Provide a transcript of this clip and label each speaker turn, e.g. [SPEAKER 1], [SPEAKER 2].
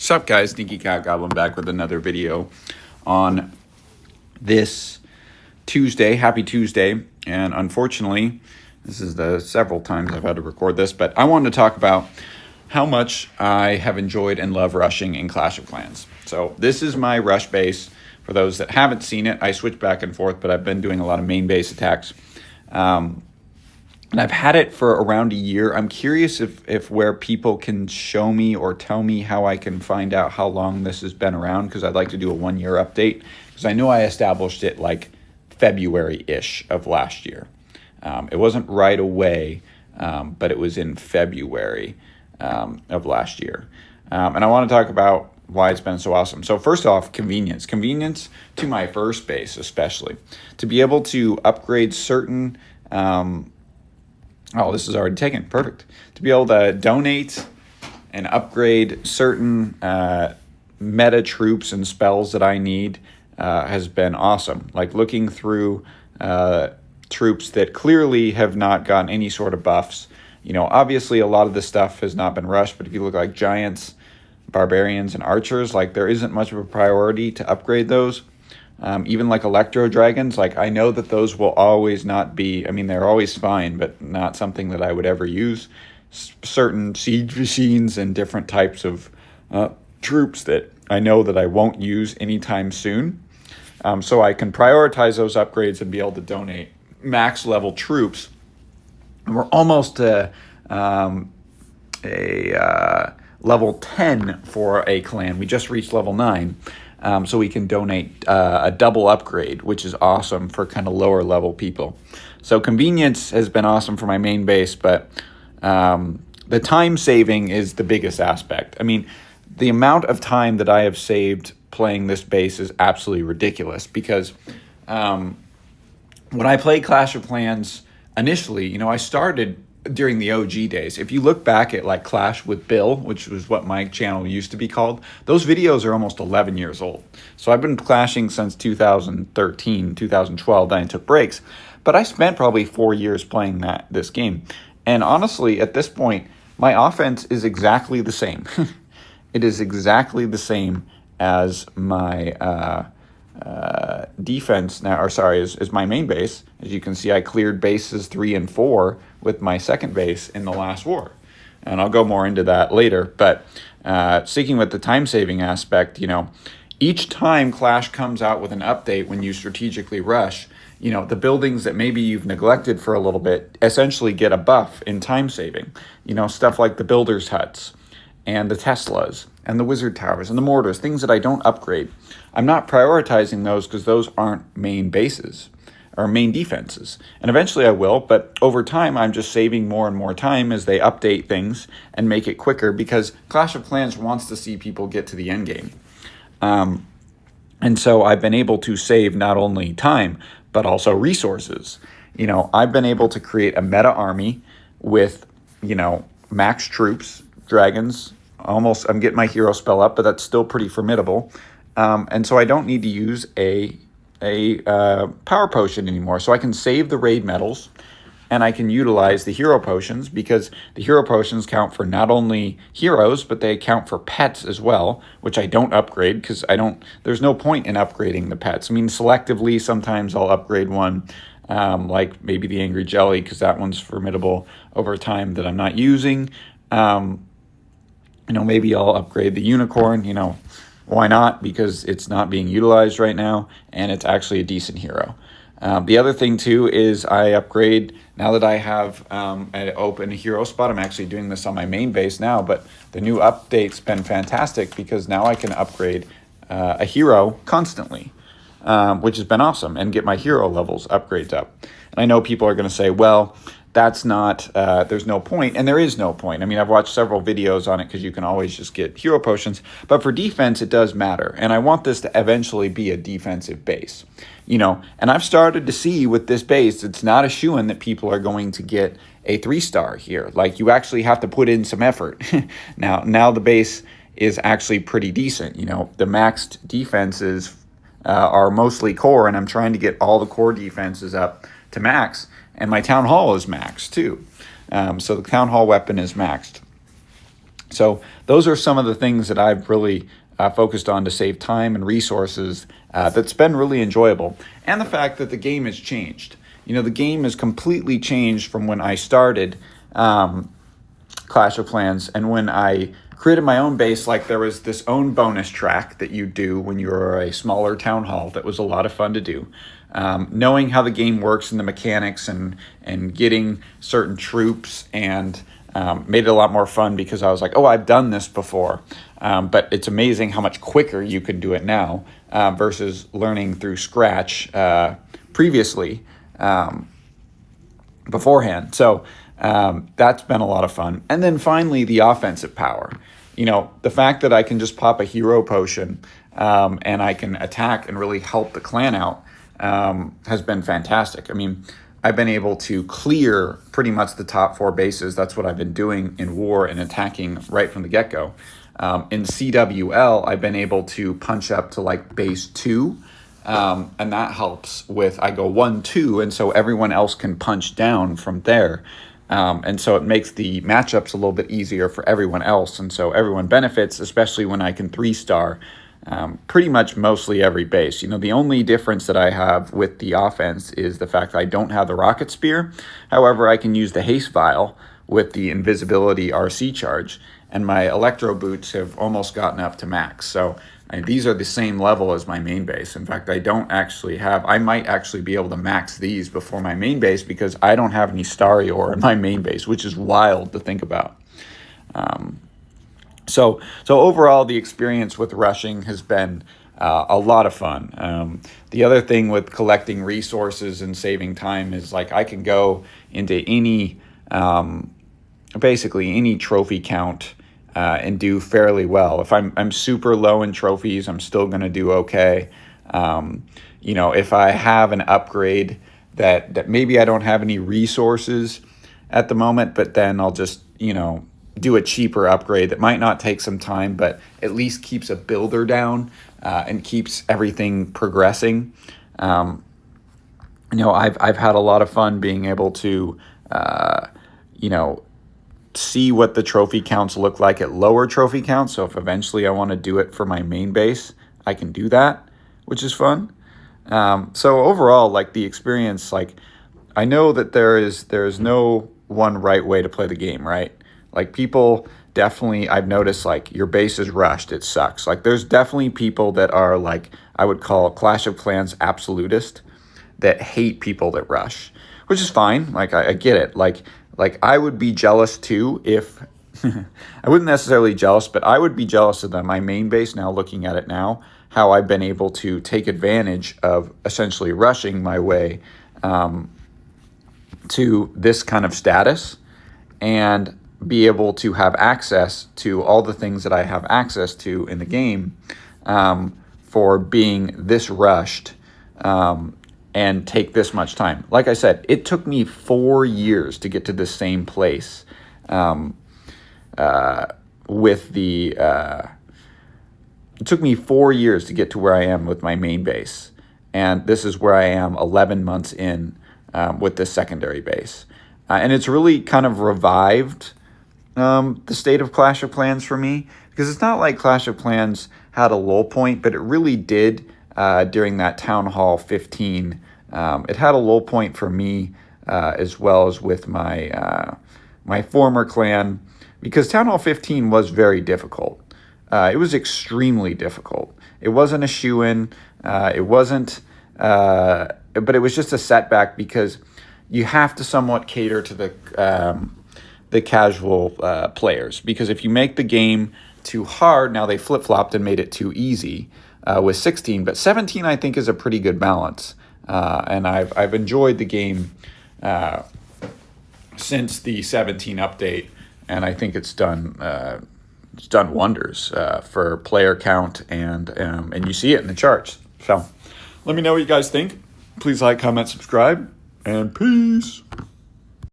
[SPEAKER 1] Sup guys, Sneaky Cat Goblin back with another video on this Tuesday. Happy Tuesday. And unfortunately, this is the several times I've had to record this, but I wanted to talk about how much I have enjoyed and love rushing in Clash of Clans. So this is my rush base. For those that haven't seen it, I switch back and forth, but I've been doing a lot of main base attacks. And I've had it for around a year. I'm curious if where people can show me or tell me how I can find out how long this has been around, because I'd like to do a 1 year update, because I know I established it like February-ish of last year. It wasn't right away, but it was in February of last year. And I want to talk about why it's been so awesome. So first off, convenience. Convenience to my first base especially. To be able to upgrade certain... oh, this is already taken. Perfect. To be able to donate and upgrade certain meta troops and spells that I need has been awesome. Like looking through troops that clearly have not gotten any sort of buffs. You know, obviously a lot of this stuff has not been rushed, but if you look like giants, barbarians, and archers, like there isn't much of a priority to upgrade those. Even like electro dragons, like I know that those will always not be, I mean, they're always fine, but not something that I would ever use. Certain siege machines and different types of troops that I know that I won't use anytime soon. So I can prioritize those upgrades and be able to donate max level troops. And we're almost to level 10 for a clan. We just reached level 9. So we can donate a double upgrade, which is awesome for kind of lower level people. So convenience has been awesome for my main base, but the time saving is the biggest aspect. I mean, the amount of time that I have saved playing this base is absolutely ridiculous, because when I played Clash of Clans initially, you know, I started during the OG days. If you look back at like Clash with Bill, which was what my channel used to be called, those videos are almost 11 years old. So I've been clashing since 2013, 2012, then I took breaks. But I spent probably 4 years playing this game. And honestly, at this point, my offense is exactly the same. It is exactly the same as my defense now, or sorry, is my main base. As you can see, I cleared bases 3 and 4 with my second base in the last war, and I'll go more into that later. But sticking with the time saving aspect, you know, each time Clash comes out with an update when you strategically rush, you know, the buildings that maybe you've neglected for a little bit essentially get a buff in time saving. You know, stuff like the builders' huts and the Teslas and the wizard towers and the mortars, things that I don't upgrade. I'm not prioritizing those because those aren't main bases or main defenses. And eventually I will, but over time I'm just saving more and more time as they update things and make it quicker, because Clash of Clans wants to see people get to the end game. And so I've been able to save not only time, but also resources. You know, I've been able to create a meta army with, you know, max troops, dragons. Almost, I'm getting my hero spell up, but that's still pretty formidable. And so I don't need to use a power potion anymore. So I can save the raid medals, and I can utilize the hero potions, because the hero potions count for not only heroes, but they count for pets as well, which I don't upgrade because there's no point in upgrading the pets. I mean, selectively, sometimes I'll upgrade one, like maybe the Angry Jelly, because that one's formidable over time that I'm not using. You know, maybe I'll upgrade the unicorn, you know, why not? Because it's not being utilized right now, and it's actually a decent hero. The other thing too is I upgrade, now that I have an open hero spot. I'm actually doing this on my main base now, but the new update's been fantastic, because now I can upgrade a hero constantly, which has been awesome, and get my hero levels upgrades up. And I know people are going to say, well, that's not, there's no point, and there is no point. I mean, I've watched several videos on it, because you can always just get hero potions, but for defense, it does matter, and I want this to eventually be a defensive base, you know, and I've started to see with this base, it's not a shoo-in that people are going to get a 3-star here. Like, you actually have to put in some effort. Now the base is actually pretty decent, you know, the maxed defenses are mostly core, and I'm trying to get all the core defenses up to max. And my Town Hall is maxed too. So the Town Hall weapon is maxed. So those are some of the things that I've really focused on to save time and resources. That's been really enjoyable. And the fact that the game has changed. The game has completely changed from when I started Clash of Clans, and when I created my own base, like there was this own bonus track that you do when you're a smaller town hall that was a lot of fun to do. Knowing how the game works and the mechanics and getting certain troops and made it a lot more fun because I was like, oh, I've done this before. But it's amazing how much quicker you can do it now versus learning through scratch previously beforehand. So that's been a lot of fun. And then finally, the offensive power. The fact that I can just pop a hero potion and I can attack and really help the clan out has been fantastic. I mean, I've been able to clear pretty much the top 4 bases. That's what I've been doing in war and attacking right from the get-go. In CWL, I've been able to punch up to like base 2. And that helps with, I go 1, 2, and so everyone else can punch down from there. And so it makes the matchups a little bit easier for everyone else. And so everyone benefits, especially when I can 3-star pretty much mostly every base. The only difference that I have with the offense is the fact that I don't have the rocket spear. However, I can use the haste vial with the invisibility RC charge, and my electro boots have almost gotten up to max. So these are the same level as my main base. In fact, I might actually be able to max these before my main base because I don't have any starry ore in my main base, which is wild to think about. So overall, the experience with rushing has been a lot of fun. The other thing with collecting resources and saving time is like I can go into basically any trophy count and do fairly well. If I'm super low in trophies, I'm still going to do okay. If I have an upgrade that maybe I don't have any resources at the moment, but then I'll just, do a cheaper upgrade that might not take some time, but at least keeps a builder down and keeps everything progressing. I've had a lot of fun being able to, see what the trophy counts look like at lower trophy counts. So if eventually I want to do it for my main base, I can do that, which is fun. So overall, like the experience, like I know that there is no one right way to play the game, right? Like people definitely, I've noticed like your base is rushed, it sucks. Like there's definitely people that are like, I would call Clash of Clans absolutist that hate people that rush, which is fine. Like I get it. Like I would be jealous too if, I wouldn't necessarily jealous, but I would be jealous of my main base now looking at it now, how I've been able to take advantage of essentially rushing my way to this kind of status and be able to have access to all the things that I have access to in the game for being this rushed and take this much time. Like I said, it took me 4 years to get to the same place it took me 4 years to get to where I am with my main base. And this is where I am 11 months in with this secondary base. And it's really kind of revived the state of Clash of Clans for me, because it's not like Clash of Clans had a lull point, but it really did during that Town Hall 15. It had a lull point for me as well as with my my former clan, because Town Hall 15 was very difficult. It was extremely difficult. It wasn't a shoo-in. It wasn't, but it was just a setback because you have to somewhat cater to the casual players. Because if you make the game too hard, now they flip-flopped and made it too easy with 16. But 17, I think, is a pretty good balance. And I've enjoyed the game since the 17 update, and I think it's done wonders for player count, and you see it in the charts. So let me know what you guys think. Please like, comment, subscribe, and peace.